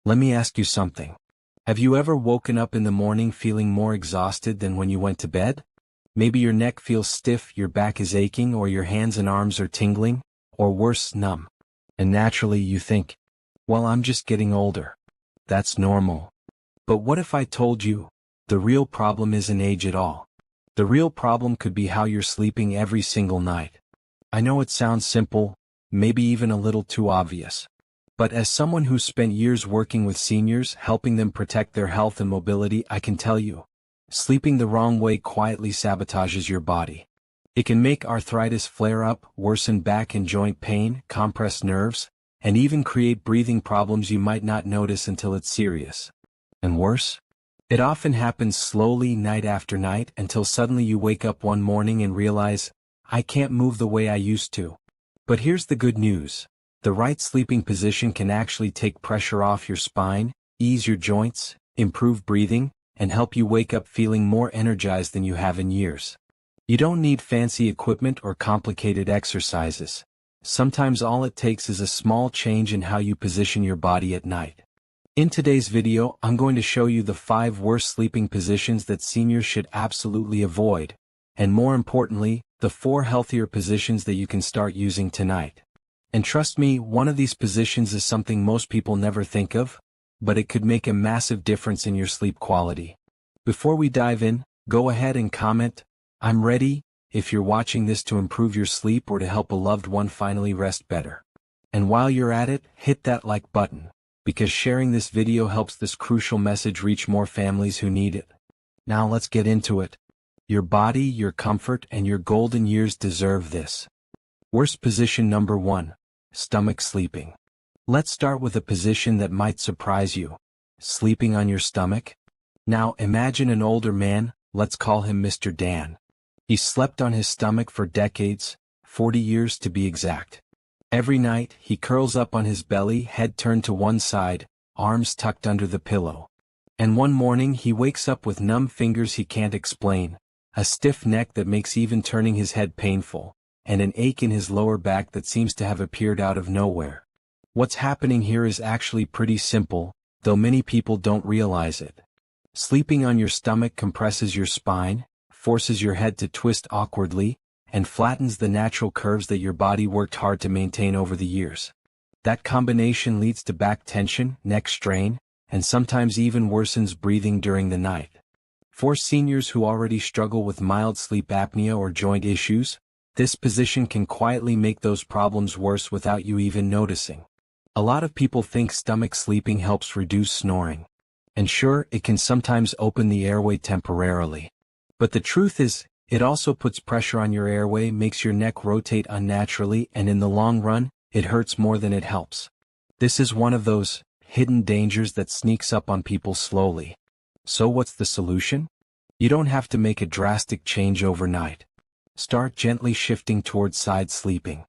Let me ask you something. Have you ever woken up in the morning feeling more exhausted than when you went to bed? Maybe your neck feels stiff, your back is aching, or your hands and arms are tingling, or worse, numb. And naturally you think, well, I'm just getting older. That's normal. But what if I told you, the real problem isn't age at all? The real problem could be how you're sleeping every single night. I know it sounds simple, maybe even a little too obvious. But as someone who's spent years working with seniors, helping them protect their health and mobility, I can tell you, sleeping the wrong way quietly sabotages your body. It can make arthritis flare up, worsen back and joint pain, compress nerves, and even create breathing problems you might not notice until it's serious. And worse? It often happens slowly night after night until suddenly you wake up one morning and realize, I can't move the way I used to. But here's the good news. The right sleeping position can actually take pressure off your spine, ease your joints, improve breathing, and help you wake up feeling more energized than you have in years. You don't need fancy equipment or complicated exercises. Sometimes all it takes is a small change in how you position your body at night. In today's video, I'm going to show you the 5 worst sleeping positions that seniors should absolutely avoid, and more importantly, the 4 healthier positions that you can start using tonight. And trust me, one of these positions is something most people never think of, but it could make a massive difference in your sleep quality. Before we dive in, go ahead and comment, I'm ready, if you're watching this to improve your sleep or to help a loved one finally rest better. And while you're at it, hit that like button, because sharing this video helps this crucial message reach more families who need it. Now let's get into it. Your body, your comfort, and your golden years deserve this. Worst position number 1. Stomach sleeping. Let's start with a position that might surprise you. Sleeping on your stomach? Now imagine an older man, let's call him Mr. Dan. He slept on his stomach for decades, 40 years to be exact. Every night, he curls up on his belly, head turned to one side, arms tucked under the pillow. And one morning he wakes up with numb fingers he can't explain, a stiff neck that makes even turning his head painful, and an ache in his lower back that seems to have appeared out of nowhere. What's happening here is actually pretty simple, though many people don't realize it. Sleeping on your stomach compresses your spine, forces your head to twist awkwardly, and flattens the natural curves that your body worked hard to maintain over the years. That combination leads to back tension, neck strain, and sometimes even worsens breathing during the night. For seniors who already struggle with mild sleep apnea or joint issues, this position can quietly make those problems worse without you even noticing. A lot of people think stomach sleeping helps reduce snoring. And sure, it can sometimes open the airway temporarily. But the truth is, it also puts pressure on your airway, makes your neck rotate unnaturally, and in the long run, it hurts more than it helps. This is one of those hidden dangers that sneaks up on people slowly. So what's the solution? You don't have to make a drastic change overnight. Start gently shifting towards side sleeping.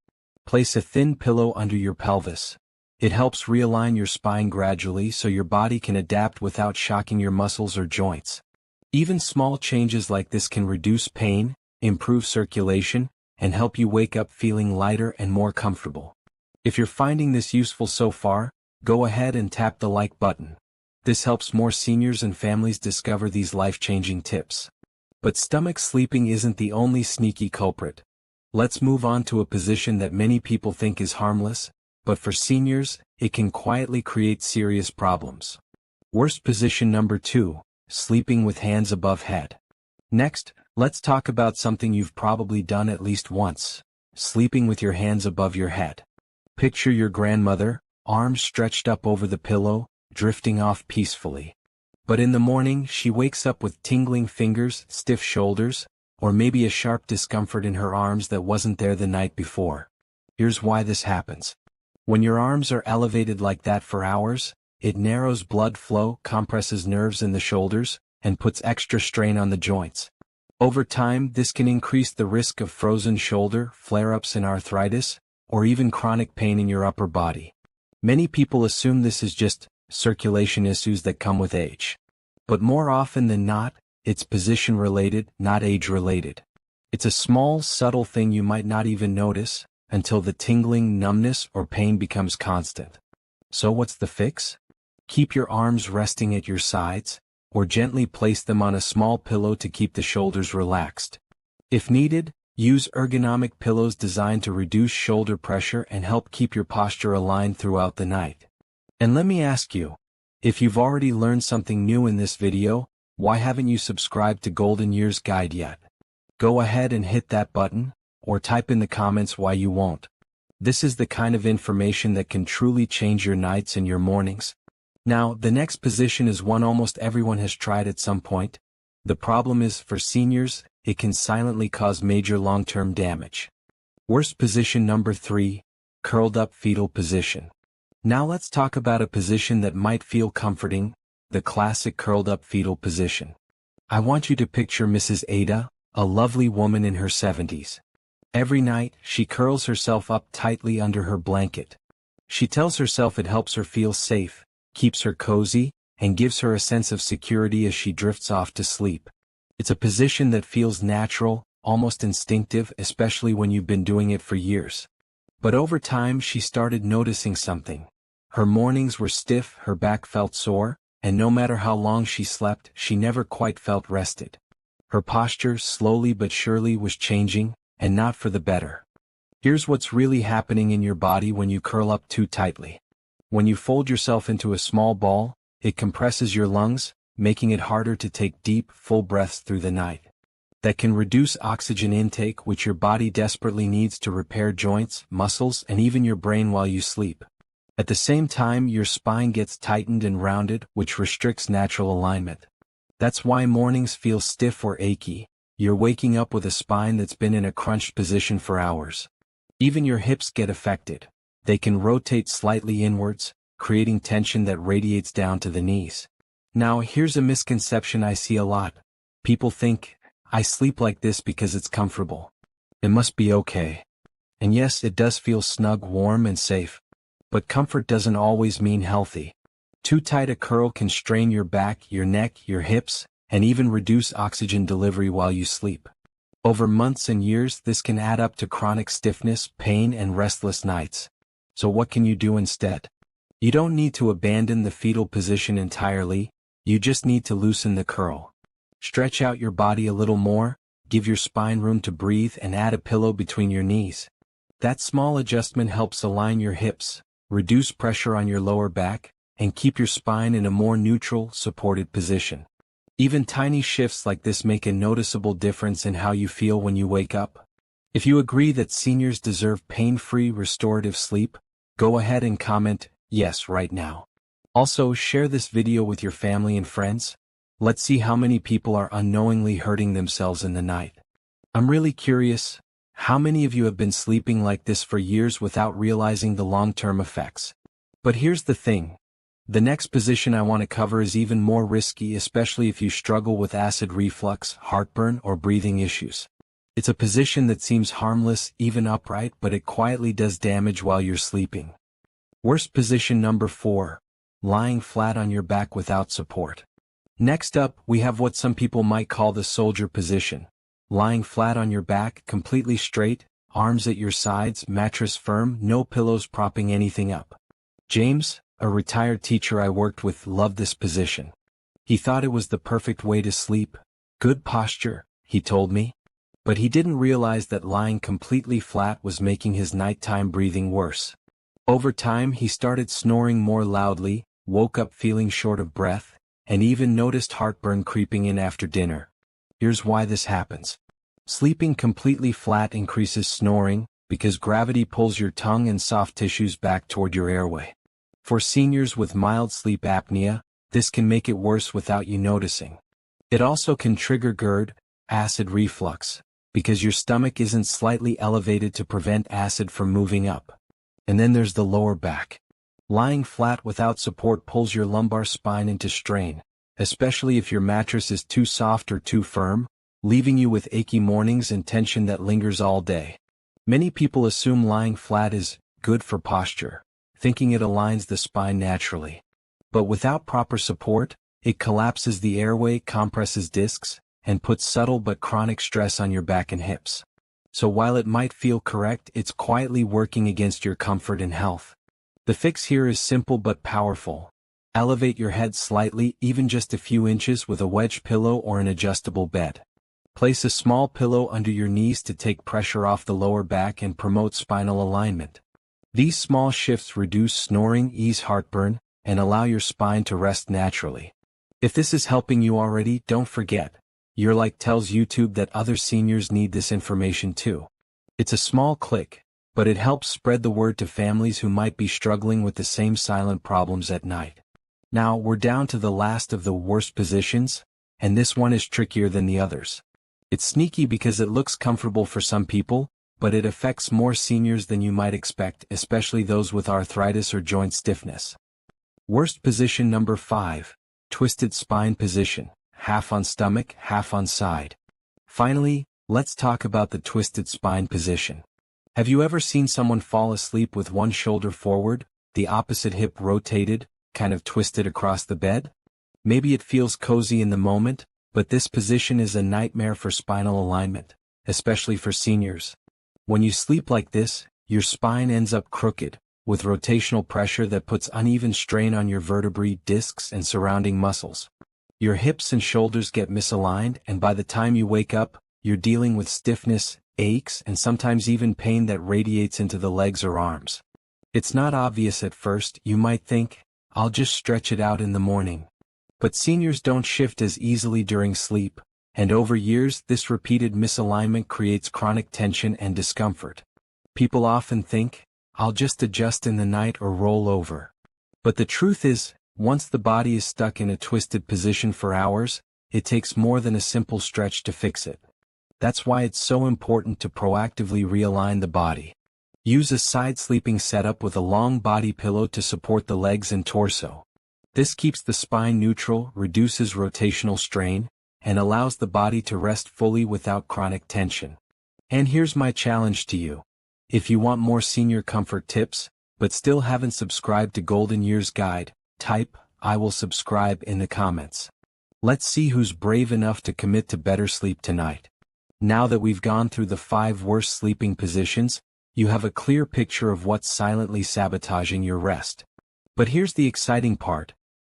Place a thin pillow under your pelvis. It helps realign your spine gradually so your body can adapt without shocking your muscles or joints. Even small changes like this can reduce pain, improve circulation, and help you wake up feeling lighter and more comfortable. If you're finding this useful so far, go ahead and tap the like button. This helps more seniors and families discover these life-changing tips. But stomach sleeping isn't the only sneaky culprit. Let's move on to a position that many people think is harmless, but for seniors, it can quietly create serious problems. Worst position number 2, sleeping with hands above head. Next, let's talk about something you've probably done at least once, sleeping with your hands above your head. Picture your grandmother, arms stretched up over the pillow, drifting off peacefully. But in the morning, she wakes up with tingling fingers, stiff shoulders, or maybe a sharp discomfort in her arms that wasn't there the night before. Here's why this happens. When your arms are elevated like that for hours, it narrows blood flow, compresses nerves in the shoulders, and puts extra strain on the joints. Over time, this can increase the risk of frozen shoulder, flare-ups and arthritis, or even chronic pain in your upper body. Many people assume this is just circulation issues that come with age. But more often than not, it's position-related, not age-related. It's a small, subtle thing you might not even notice, until the tingling, numbness, or pain becomes constant. So what's the fix? Keep your arms resting at your sides, or gently place them on a small pillow to keep the shoulders relaxed. If needed, use ergonomic pillows designed to reduce shoulder pressure and help keep your posture aligned throughout the night. And let me ask you, if you've already learned something new in this video, why haven't you subscribed to Golden Years Guide yet? Go ahead and hit that button, or type in the comments why you won't. This is the kind of information that can truly change your nights and your mornings. Now, the next position is one almost everyone has tried at some point. The problem is, for seniors, it can silently cause major long-term damage. Worst position number 3, curled up fetal position. Now let's talk about a position that might feel comforting, the classic curled up fetal position. I want you to picture Mrs. Ada, a lovely woman in her 70s. Every night, she curls herself up tightly under her blanket. She tells herself it helps her feel safe, keeps her cozy, and gives her a sense of security as she drifts off to sleep. It's a position that feels natural, almost instinctive, especially when you've been doing it for years. But over time she started noticing something. Her mornings were stiff, her back felt sore, and no matter how long she slept, she never quite felt rested. Her posture, slowly but surely, was changing, and not for the better. Here's what's really happening in your body when you curl up too tightly. When you fold yourself into a small ball, it compresses your lungs, making it harder to take deep, full breaths through the night. That can reduce oxygen intake, which your body desperately needs to repair joints, muscles, and even your brain while you sleep. At the same time, your spine gets tightened and rounded, which restricts natural alignment. That's why mornings feel stiff or achy. You're waking up with a spine that's been in a crunched position for hours. Even your hips get affected. They can rotate slightly inwards, creating tension that radiates down to the knees. Now, here's a misconception I see a lot. People think, I sleep like this because it's comfortable. It must be okay. And yes, it does feel snug, warm, and safe. But comfort doesn't always mean healthy. Too tight a curl can strain your back, your neck, your hips, and even reduce oxygen delivery while you sleep. Over months and years, this can add up to chronic stiffness, pain, and restless nights. So what can you do instead? You don't need to abandon the fetal position entirely, you just need to loosen the curl. Stretch out your body a little more, give your spine room to breathe, and add a pillow between your knees. That small adjustment helps align your hips, reduce pressure on your lower back, and keep your spine in a more neutral, supported position. Even tiny shifts like this make a noticeable difference in how you feel when you wake up. If you agree that seniors deserve pain-free, restorative sleep, go ahead and comment yes right now. Also, share this video with your family and friends. Let's see how many people are unknowingly hurting themselves in the night. I'm really curious, how many of you have been sleeping like this for years without realizing the long-term effects? But here's the thing. The next position I want to cover is even more risky, especially if you struggle with acid reflux, heartburn, or breathing issues. It's a position that seems harmless, even upright, but it quietly does damage while you're sleeping. Worst position number 4. Lying flat on your back without support. Next up, we have what some people might call the soldier position. Lying flat on your back, completely straight, arms at your sides, mattress firm, no pillows propping anything up. James, a retired teacher I worked with, loved this position. He thought it was the perfect way to sleep. Good posture, he told me. But he didn't realize that lying completely flat was making his nighttime breathing worse. Over time, he started snoring more loudly, woke up feeling short of breath, and even noticed heartburn creeping in after dinner. Here's why this happens. Sleeping completely flat increases snoring, because gravity pulls your tongue and soft tissues back toward your airway. For seniors with mild sleep apnea, this can make it worse without you noticing. It also can trigger GERD, acid reflux, because your stomach isn't slightly elevated to prevent acid from moving up. And then there's the lower back. Lying flat without support pulls your lumbar spine into strain, especially if your mattress is too soft or too firm, leaving you with achy mornings and tension that lingers all day. Many people assume lying flat is good for posture, thinking it aligns the spine naturally. But without proper support, it collapses the airway, compresses discs, and puts subtle but chronic stress on your back and hips. So while it might feel correct, it's quietly working against your comfort and health. The fix here is simple but powerful. Elevate your head slightly, even just a few inches, with a wedge pillow or an adjustable bed. Place a small pillow under your knees to take pressure off the lower back and promote spinal alignment. These small shifts reduce snoring, ease heartburn, and allow your spine to rest naturally. If this is helping you already, don't forget, your like tells YouTube that other seniors need this information too. It's a small click, but it helps spread the word to families who might be struggling with the same silent problems at night. Now we're down to the last of the worst positions, and this one is trickier than the others. It's sneaky because it looks comfortable for some people, but it affects more seniors than you might expect, especially those with arthritis or joint stiffness. Worst position number 5, twisted spine position, half on stomach, half on side. Finally, let's talk about the twisted spine position. Have you ever seen someone fall asleep with one shoulder forward, the opposite hip rotated, kind of twisted across the bed? Maybe it feels cozy in the moment, but this position is a nightmare for spinal alignment, especially for seniors. When you sleep like this, your spine ends up crooked, with rotational pressure that puts uneven strain on your vertebrae, discs, and surrounding muscles. Your hips and shoulders get misaligned, and by the time you wake up, you're dealing with stiffness, aches, and sometimes even pain that radiates into the legs or arms. It's not obvious at first. You might think, I'll just stretch it out in the morning. But seniors don't shift as easily during sleep, and over years this repeated misalignment creates chronic tension and discomfort. People often think, I'll just adjust in the night or roll over. But the truth is, once the body is stuck in a twisted position for hours, it takes more than a simple stretch to fix it. That's why it's so important to proactively realign the body. Use a side sleeping setup with a long body pillow to support the legs and torso. This keeps the spine neutral, reduces rotational strain, and allows the body to rest fully without chronic tension. And here's my challenge to you. If you want more senior comfort tips, but still haven't subscribed to Golden Years Guide, type, I will subscribe in the comments. Let's see who's brave enough to commit to better sleep tonight. Now that we've gone through the 5 worst sleeping positions, you have a clear picture of what's silently sabotaging your rest. But here's the exciting part.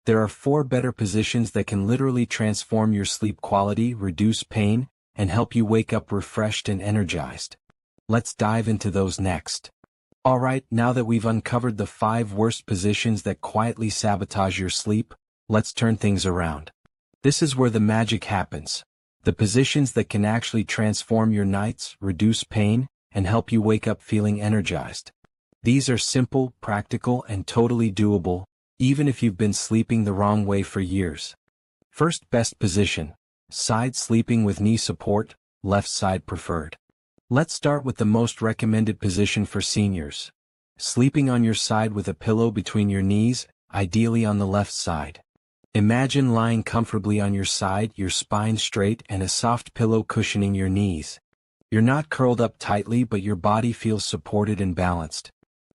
There are 4 better positions that can literally transform your sleep quality, reduce pain, and help you wake up refreshed and energized. Let's dive into those next. Alright, now that we've uncovered the 5 worst positions that quietly sabotage your sleep, let's turn things around. This is where the magic happens. The positions that can actually transform your nights, reduce pain, and help you wake up feeling energized. These are simple, practical, and totally doable, even if you've been sleeping the wrong way for years. First best position, side sleeping with knee support, left side preferred. Let's start with the most recommended position for seniors. Sleeping on your side with a pillow between your knees, ideally on the left side. Imagine lying comfortably on your side, your spine straight, and a soft pillow cushioning your knees. You're not curled up tightly, but your body feels supported and balanced.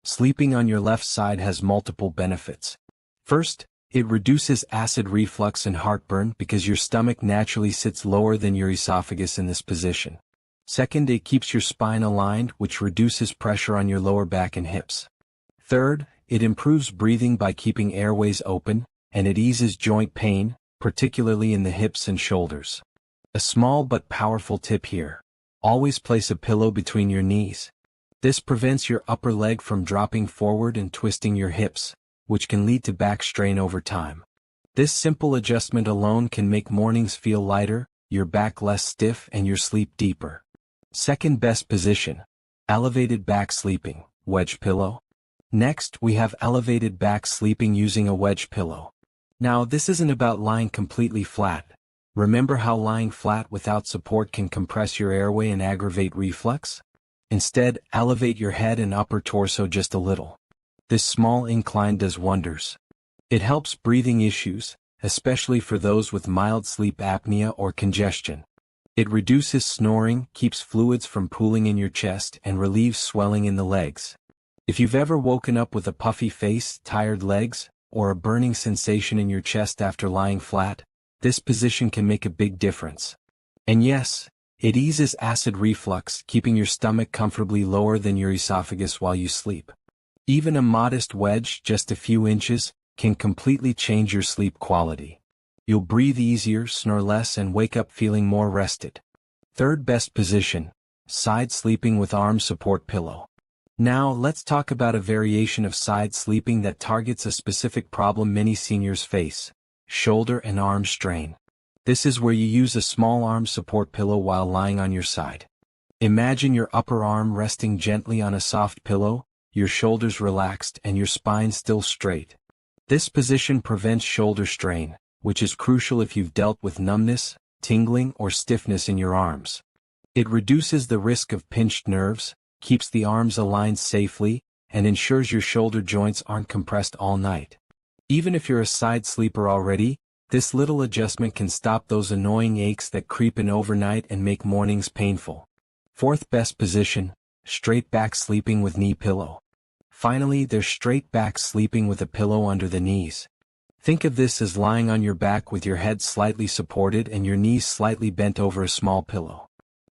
Sleeping on your left side has multiple benefits. First, it reduces acid reflux and heartburn because your stomach naturally sits lower than your esophagus in this position. Second, it keeps your spine aligned, which reduces pressure on your lower back and hips. Third, it improves breathing by keeping airways open, and it eases joint pain, particularly in the hips and shoulders. A small but powerful tip here. Always place a pillow between your knees. This prevents your upper leg from dropping forward and twisting your hips, which can lead to back strain over time. This simple adjustment alone can make mornings feel lighter, your back less stiff, and your sleep deeper. Second best position, elevated back sleeping, wedge pillow. Next, we have elevated back sleeping using a wedge pillow. Now, this isn't about lying completely flat. Remember how lying flat without support can compress your airway and aggravate reflux? Instead, elevate your head and upper torso just a little. This small incline does wonders. It helps breathing issues, especially for those with mild sleep apnea or congestion. It reduces snoring, keeps fluids from pooling in your chest, and relieves swelling in the legs. If you've ever woken up with a puffy face, tired legs, or a burning sensation in your chest after lying flat, this position can make a big difference. And yes, it eases acid reflux, keeping your stomach comfortably lower than your esophagus while you sleep. Even a modest wedge, just a few inches, can completely change your sleep quality. You'll breathe easier, snore less, and wake up feeling more rested. Third best position, side sleeping with arm support pillow. Now, let's talk about a variation of side sleeping that targets a specific problem many seniors face: shoulder and arm strain. This is where you use a small arm support pillow while lying on your side. Imagine your upper arm resting gently on a soft pillow, your shoulders relaxed, and your spine still straight. This position prevents shoulder strain, which is crucial if you've dealt with numbness, tingling, or stiffness in your arms. It reduces the risk of pinched nerves, keeps the arms aligned safely, and ensures your shoulder joints aren't compressed all night. Even if you're a side sleeper already, this little adjustment can stop those annoying aches that creep in overnight and make mornings painful. Fourth best position, straight back sleeping with knee pillow. Finally, there's straight back sleeping with a pillow under the knees. Think of this as lying on your back with your head slightly supported and your knees slightly bent over a small pillow.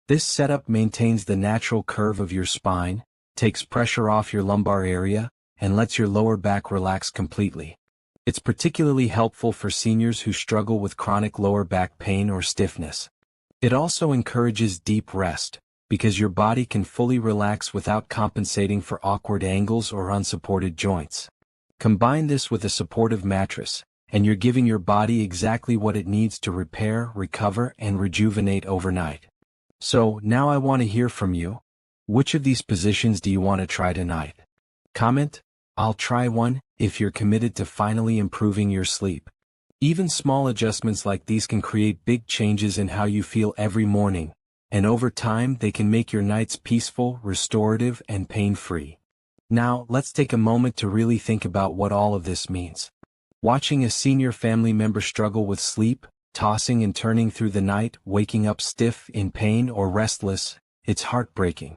This setup maintains the natural curve of your spine, takes pressure off your lumbar area, and lets your lower back relax completely. It's particularly helpful for seniors who struggle with chronic lower back pain or stiffness. It also encourages deep rest, because your body can fully relax without compensating for awkward angles or unsupported joints. Combine this with a supportive mattress, and you're giving your body exactly what it needs to repair, recover, and rejuvenate overnight. So, now I want to hear from you. Which of these positions do you want to try tonight? Comment, "I'll try one," if you're committed to finally improving your sleep. Even small adjustments like these can create big changes in how you feel every morning, and over time they can make your nights peaceful, restorative, and pain-free. Now, let's take a moment to really think about what all of this means. Watching a senior family member struggle with sleep, tossing and turning through the night, waking up stiff, in pain, or restless, it's heartbreaking.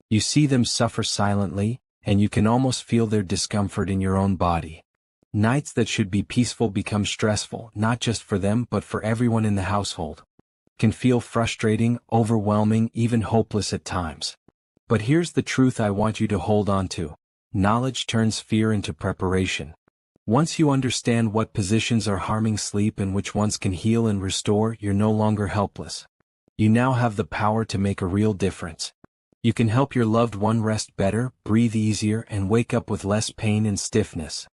You see them suffer silently, and you can almost feel their discomfort in your own body. Nights that should be peaceful become stressful, not just for them but for everyone in the household. Can feel frustrating, overwhelming, even hopeless at times. But here's the truth I want you to hold on to. Knowledge turns fear into preparation. Once you understand what positions are harming sleep and which ones can heal and restore, you're no longer helpless. You now have the power to make a real difference. You can help your loved one rest better, breathe easier, and wake up with less pain and stiffness.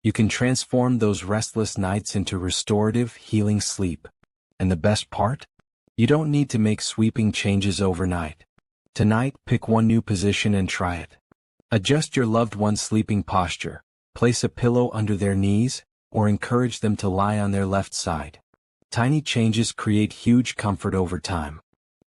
You can transform those restless nights into restorative, healing sleep. And the best part? You don't need to make sweeping changes overnight. Tonight, pick one new position and try it. Adjust your loved one's sleeping posture, place a pillow under their knees, or encourage them to lie on their left side. Tiny changes create huge comfort over time.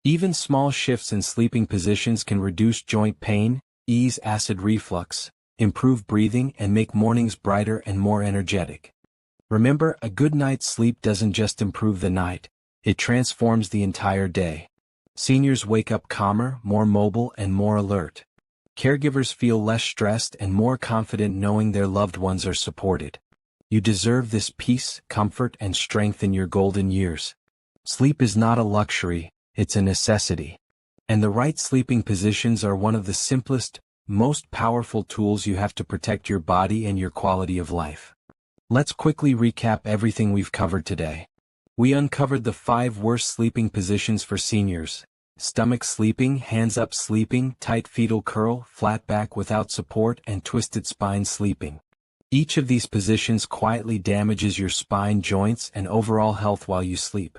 Even small shifts in sleeping positions can reduce joint pain, ease acid reflux, improve breathing, and make mornings brighter and more energetic. Remember, a good night's sleep doesn't just improve the night, it transforms the entire day. Seniors wake up calmer, more mobile, and more alert. Caregivers feel less stressed and more confident knowing their loved ones are supported. You deserve this peace, comfort, and strength in your golden years. Sleep is not a luxury, it's a necessity. And the right sleeping positions are one of the simplest, most powerful tools you have to protect your body and your quality of life. Let's quickly recap everything we've covered today. We uncovered the 5 worst sleeping positions for seniors: stomach sleeping, hands up sleeping, tight fetal curl, flat back without support, and twisted spine sleeping. Each of these positions quietly damages your spine, joints, and overall health while you sleep.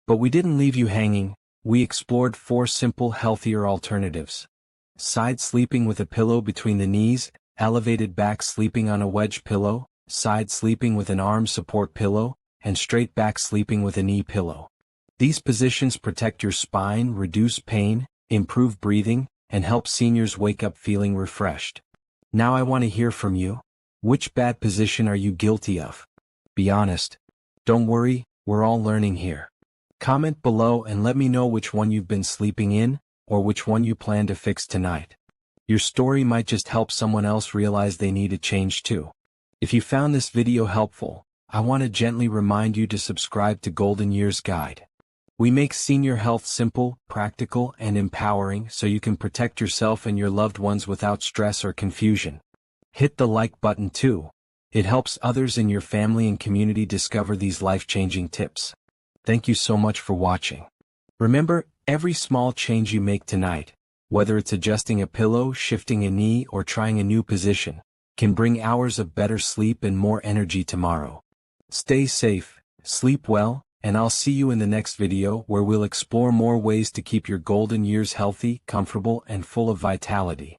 But we didn't leave you hanging. We explored 4 simple, healthier alternatives. Side sleeping with a pillow between the knees, elevated back sleeping on a wedge pillow, side sleeping with an arm support pillow, and straight back sleeping with a knee pillow. These positions protect your spine, reduce pain, improve breathing, and help seniors wake up feeling refreshed. Now I want to hear from you. Which bad position are you guilty of? Be honest. Don't worry, we're all learning here. Comment below and let me know which one you've been sleeping in, or which one you plan to fix tonight. Your story might just help someone else realize they need a change too. If you found this video helpful, I want to gently remind you to subscribe to Golden Years Guide. We make senior health simple, practical, and empowering so you can protect yourself and your loved ones without stress or confusion. Hit the like button too. It helps others in your family and community discover these life-changing tips. Thank you so much for watching. Remember, every small change you make tonight, whether it's adjusting a pillow, shifting a knee, or trying a new position, can bring hours of better sleep and more energy tomorrow. Stay safe, sleep well, and I'll see you in the next video where we'll explore more ways to keep your golden years healthy, comfortable, and full of vitality.